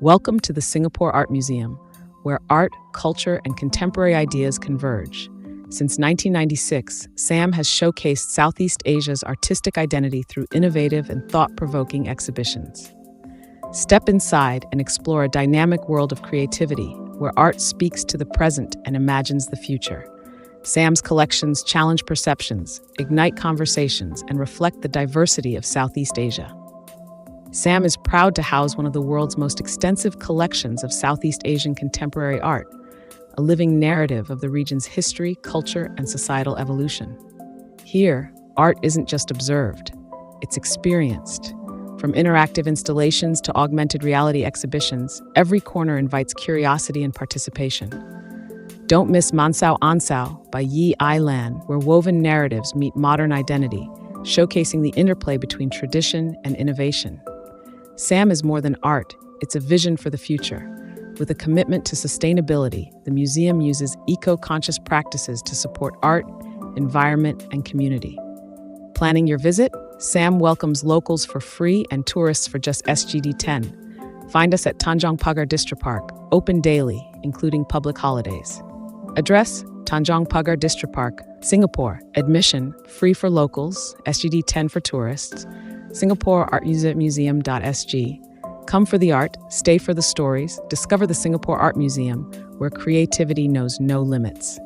Welcome to the Singapore Art Museum, where art, culture, and contemporary ideas converge. Since 1996, SAM has showcased Southeast Asia's artistic identity through innovative and thought-provoking exhibitions. Step inside and explore a dynamic world of creativity, where art speaks to the present and imagines the future. SAM's collections challenge perceptions, ignite conversations, and reflect the diversity of Southeast Asia. SAM is proud to house one of the world's most extensive collections of Southeast Asian contemporary art, a living narrative of the region's history, culture, and societal evolution. Here, art isn't just observed, it's experienced. From interactive installations to augmented reality exhibitions, every corner invites curiosity and participation. Don't miss Mansao Ansao by Yi Ai Lan, where woven narratives meet modern identity, showcasing the interplay between tradition and innovation. SAM is more than art, it's a vision for the future. With a commitment to sustainability, the museum uses eco-conscious practices to support art, environment, and community. Planning your visit? SAM welcomes locals for free and tourists for just SGD 10. Find us at Tanjong Pagar Distripark, open daily, including public holidays. Address: Tanjong Pagar Distripark, Singapore. Admission: free for locals, SGD 10 for tourists. Singapore Art Museum.sg. Come for the art, stay for the stories, discover the Singapore Art Museum, where creativity knows no limits.